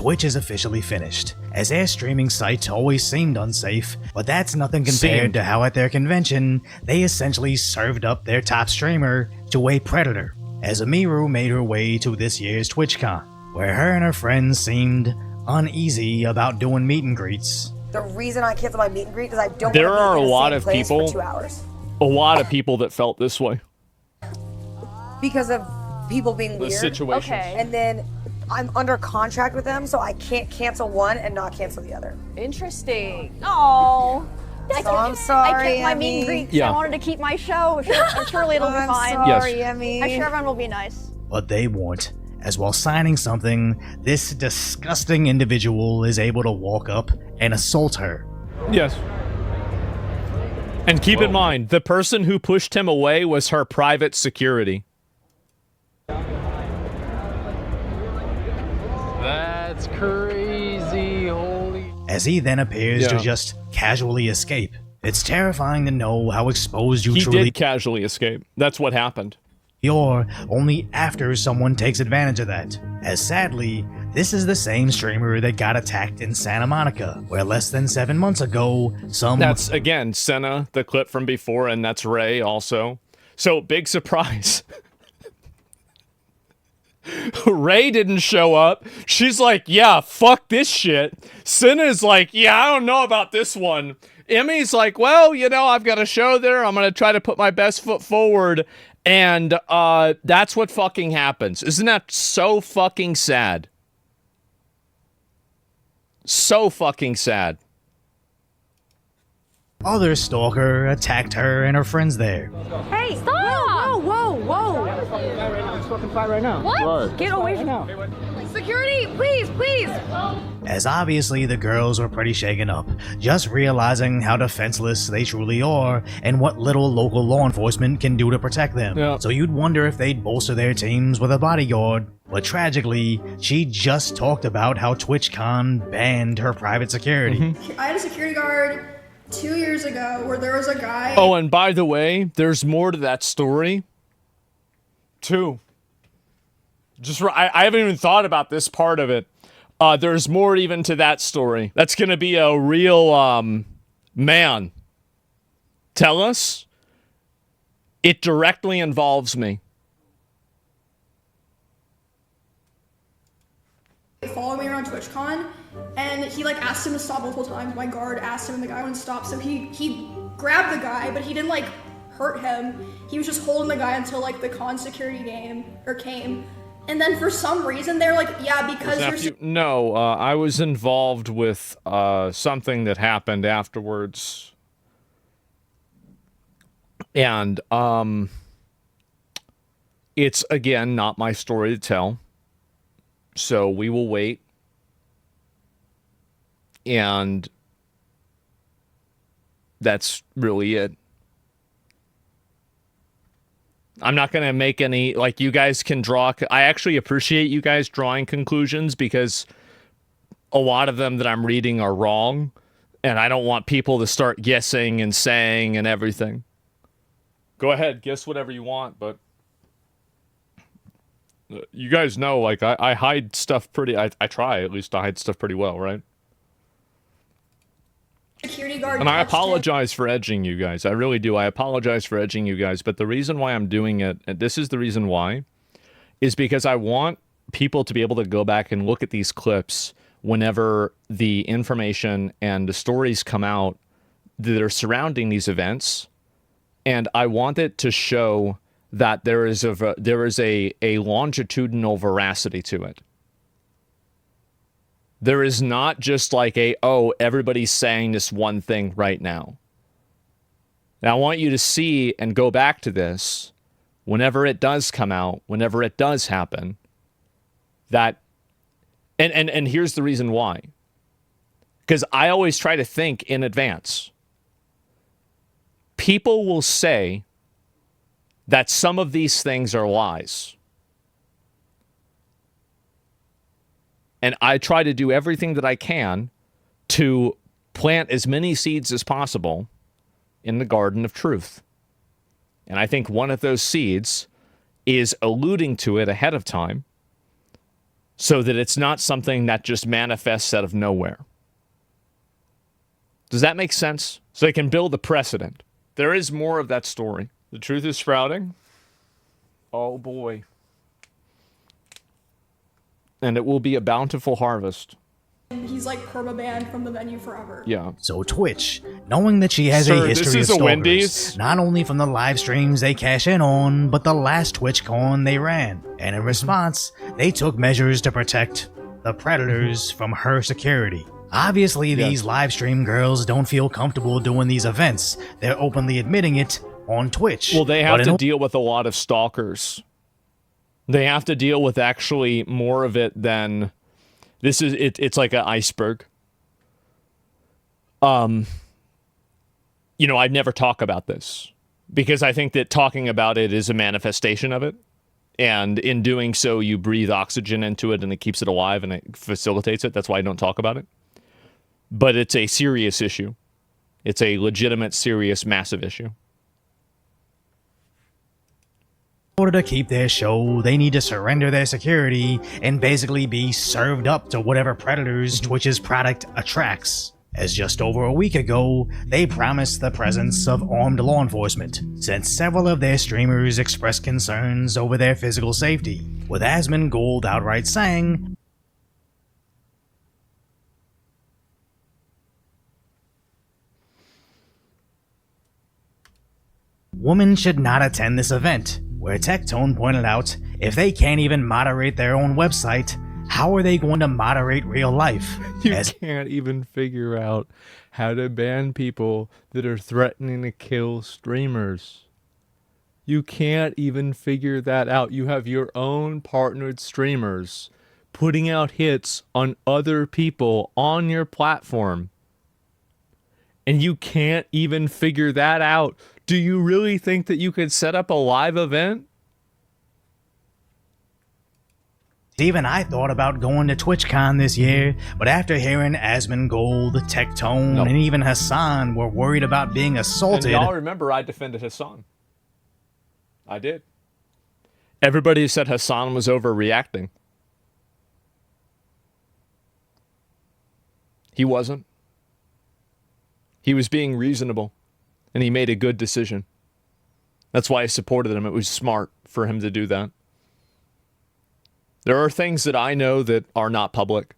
Twitch is officially finished, as their streaming site always seemed unsafe, but that's nothing compared to how at their convention, they essentially served up their top streamer to a predator, as Amiru made her way to this year's TwitchCon, where her and her friends seemed uneasy about doing meet and greets. The reason I canceled my meet and greet is I don't There want to are be in a the lot same of place people, for 2 hours. a lot of people that felt this way. Because of people being The weird. situations. Okay. And then I'm under contract with them, so I can't cancel one and not cancel the other. Interesting. Oh. So I'm sorry, I kept my meet Emmy. and greet 'cause Yeah. I wanted to keep my show. Surely it'll be I'm fine. sorry, Yes. Emmy. I'm sure everyone will be nice. But they weren't, as while signing something, this disgusting individual is able to walk up and assault her. Yes. And keep in mind, the person who pushed him away was her private security. That's crazy, holy... As he then appears to Yeah. just casually escape. It's terrifying to know how exposed you He truly did casually escape. That's what happened. are only after someone takes advantage of that. As sadly, this is the same streamer that got attacked in Santa Monica, where less than 7 months ago, some... That's, again, Senna, the clip from before, and that's Ray also. So, big surprise. Ray didn't show up. She's like, yeah, fuck this shit. Senna's like, yeah, I don't know about this one. Emmy's like, well, you know, I've got a show there. I'm going to try to put my best foot forward. And that's what fucking happens. Isn't that so fucking sad? So fucking sad. other stalker attacked her and her friends there. Hey, stop! Whoa, whoa, whoa. Let's fucking fight right now. What? Get away from now. Security, please, please. As obviously the girls were pretty shaken up, just realizing how defenseless they truly are and what little local law enforcement can do to protect them. Yeah. So you'd wonder if they'd bolster their teams with a bodyguard. But tragically, she just talked about how TwitchCon banned her private security. I had a security guard 2 years ago where there was a guy. Oh, and by the way, there's more to that story, too. I haven't even thought about this part of it. There's more even to that story. That's going to be a real, man. Tell us. It directly involves me. Followed me around TwitchCon, and he like asked him to stop multiple times. My guard asked him, and the guy wouldn't stop. So he grabbed the guy, but he didn't like hurt him. He was just holding the guy until like the con security came. And then for some reason they're like, yeah, because you're. No, I was involved with something that happened afterwards, and it's again not my story to tell. So we will wait. And that's really it. I'm not going to make any, like, you guys can draw. I actually appreciate you guys drawing conclusions because a lot of them that I'm reading are wrong. And I don't want people to start guessing and saying and everything. Go ahead, guess whatever you want, but you guys know, like, I hide stuff pretty... I try, at least, to hide stuff pretty well, right? Security guard And I touched him. apologize for edging you guys. I really do. I apologize for edging you guys. But the reason why I'm doing it, and this is the reason why, is because I want people to be able to go back and look at these clips whenever the information and the stories come out that are surrounding these events. And I want it to show that there is a longitudinal veracity to it. There is not just like everybody's saying this one thing right now. Now I want you to see and go back to this whenever it does come out, whenever it does happen, that, and here's the reason why. Because I always try to think in advance. People will say that some of these things are lies. And I try to do everything that I can to plant as many seeds as possible in the garden of truth. And I think one of those seeds is alluding to it ahead of time so that it's not something that just manifests out of nowhere. Does that make sense? So they can build a precedent. There is more of that story. The truth is sprouting. Oh boy. And it will be a bountiful harvest. He's like perma-banned from the venue forever. Yeah. So Twitch, knowing that she has Sir, a this history of is a stalkers, Wendy's? not only from the live streams they cash in on, but the last TwitchCon they ran, and in response, they took measures to protect the predators from her security. Obviously, these live stream girls don't feel comfortable doing these events. They're openly admitting it on Twitch. Well, they have to deal with a lot of stalkers. They have to deal with actually more of it than... This is it's like an iceberg. You know, I'd never talk about this because I think that talking about it is a manifestation of it. And in doing so, you breathe oxygen into it and it keeps it alive and it facilitates it. That's why I don't talk about it. But it's a serious issue. It's a legitimate, serious, massive issue. In order to keep their show, they need to surrender their security and basically be served up to whatever predators Twitch's product attracts. As just over a week ago, they promised the presence of armed law enforcement, since several of their streamers expressed concerns over their physical safety, with Asmongold outright saying, "Women should not attend this event," where Tectone pointed out, if they can't even moderate their own website, how are they going to moderate real life? You can't even figure out how to ban people that are threatening to kill streamers. You can't even figure that out. You have your own partnered streamers putting out hits on other people on your platform. And you can't even figure that out. Do you really think that you could set up a live event? Even I thought about going to TwitchCon this year, but after hearing Asmongold, Tectone, and even Hassan were worried about being assaulted... And y'all remember I defended Hassan. I did. Everybody said Hassan was overreacting. He wasn't. He was being reasonable, and he made a good decision. That's why I supported him. It was smart for him to do that. There are things that I know that are not public.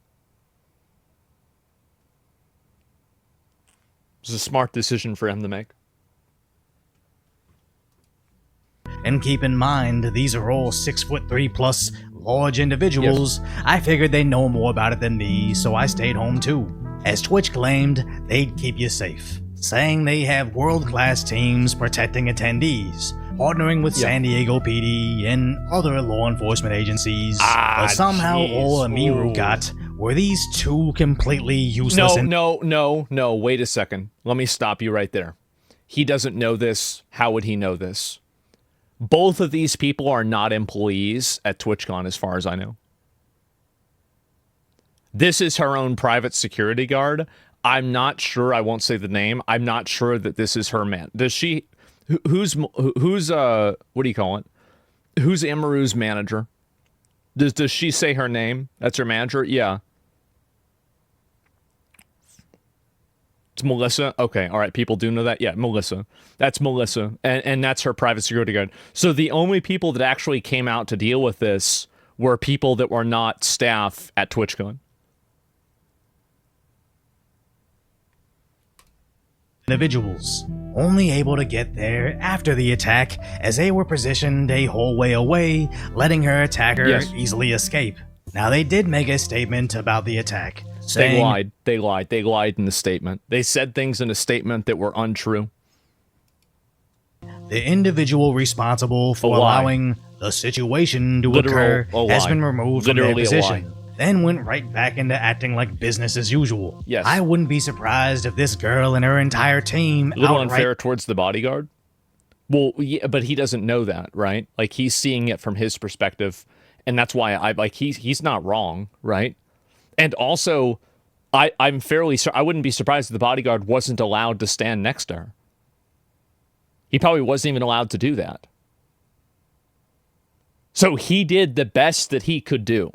It was a smart decision for him to make. And keep in mind, these are all 6'3" plus large individuals. Yes. I figured they know more about it than me, so I stayed home too. As Twitch claimed, they'd keep you safe, saying they have world-class teams protecting attendees, partnering with San Diego PD and other law enforcement agencies. But somehow all Amiru got were these two completely useless... No, wait a second. Let me stop you right there. He doesn't know this. How would he know this? Both of these people are not employees at TwitchCon as far as I know. This is her own private security guard. I'm not sure. I won't say the name. I'm not sure that this is her man. Does she... Who's what do you call it? Who's Amaru's manager? Does she say her name? That's her manager? Yeah. It's Melissa? Okay, all right. People do know that? Yeah, Melissa. That's Melissa. And that's her private security guard. So the only people that actually came out to deal with this were people that were not staff at TwitchCon. Individuals, only able to get there after the attack as they were positioned a whole way away, letting her attacker easily escape. Now they did make a statement about the attack, saying... They lied in the statement. They said things in a statement that were untrue. The individual responsible for allowing the situation to occur has been removed from their position. Then went right back into acting like business as usual. Yes. I wouldn't be surprised if this girl and her entire team a little unfair towards the bodyguard. Well, yeah, but he doesn't know that, right? Like, he's seeing it from his perspective, and that's why he's not wrong, right? And also, I'm fairly I wouldn't be surprised if the bodyguard wasn't allowed to stand next to her. He probably wasn't even allowed to do that. So he did the best that he could do.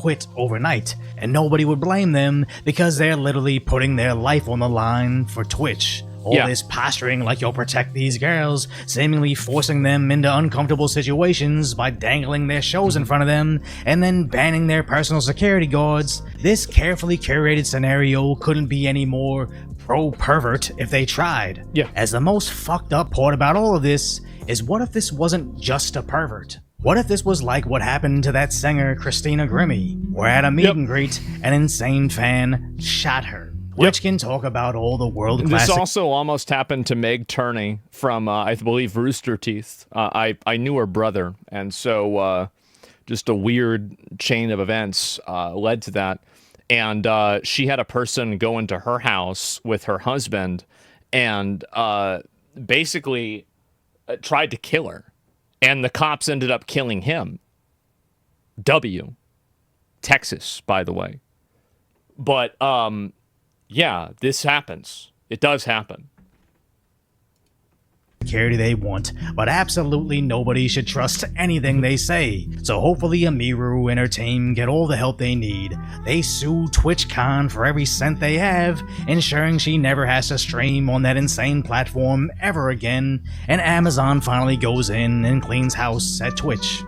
quit overnight, and nobody would blame them because they're literally putting their life on the line for Twitch. All this posturing like you'll protect these girls, seemingly forcing them into uncomfortable situations by dangling their shows in front of them, and then banning their personal security guards. This carefully curated scenario couldn't be any more pro-pervert if they tried. Yeah. As the most fucked up part about all of this is, what if this wasn't just a pervert? What if this was like what happened to that singer Christina Grimmie, where at a meet and greet, an insane fan shot her? Which can talk about all the world classic. This also almost happened to Meg Turney from, I believe, Rooster Teeth. I knew her brother, and so just a weird chain of events led to that. And she had a person go into her house with her husband and basically tried to kill her. And the cops ended up killing him. Texas, by the way. But, yeah, this happens. It does happen. Security they want, but absolutely nobody should trust anything they say. So hopefully Amiru and her team get all the help they need. They sue TwitchCon for every cent they have, ensuring she never has to stream on that insane platform ever again, and Amazon finally goes in and cleans house at Twitch.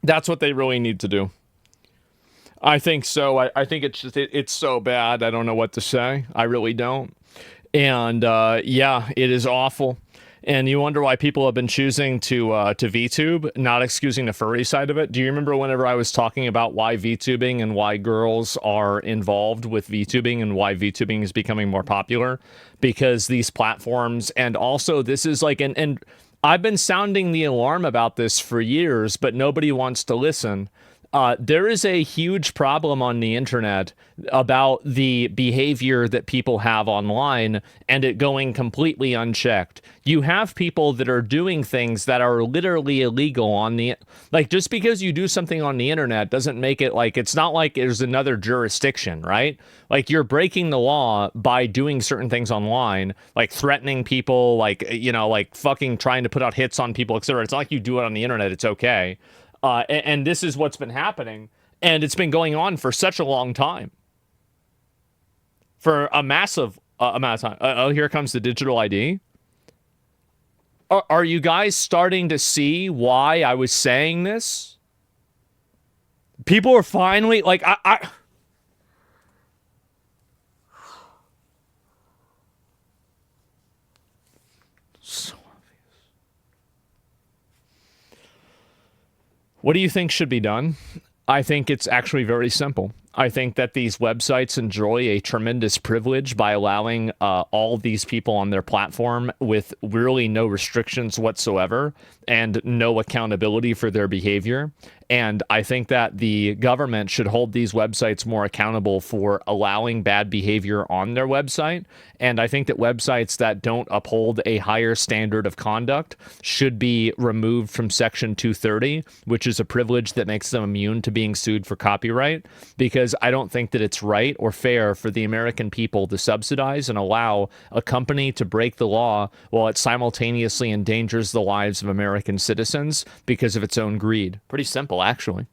That's what they really need to do. I think so. I think it's just it's so bad. I don't know what to say. I really don't. And yeah, it is awful. And you wonder why people have been choosing to VTube, not excusing the furry side of it. Do you remember whenever I was talking about why VTubing and why girls are involved with VTubing and why VTubing is becoming more popular? Because these platforms, and also this is like, and I've been sounding the alarm about this for years, but nobody wants to listen. There is a huge problem on the internet about the behavior that people have online and it going completely unchecked. You have people that are doing things that are literally illegal on the, like, just because you do something on the internet doesn't make it like, it's not like there's another jurisdiction, right? Like, you're breaking the law by doing certain things online, like threatening people, like, you know, like fucking trying to put out hits on people, etc. It's not like you do it on the internet, it's okay. And this is what's been happening, and it's been going on for such a long time. For a massive amount of time. Oh, here comes the digital ID. Are you guys starting to see why I was saying this? People are finally, like, I so obvious. What do you think should be done? I think it's actually very simple. I think that these websites enjoy a tremendous privilege by allowing all these people on their platform with really no restrictions whatsoever and no accountability for their behavior. And I think that the government should hold these websites more accountable for allowing bad behavior on their website. And I think that websites that don't uphold a higher standard of conduct should be removed from Section 230, which is a privilege that makes them immune to being sued for copyright, because I don't think that it's right or fair for the American people to subsidize and allow a company to break the law while it simultaneously endangers the lives of American citizens because of its own greed. Pretty simple, actually.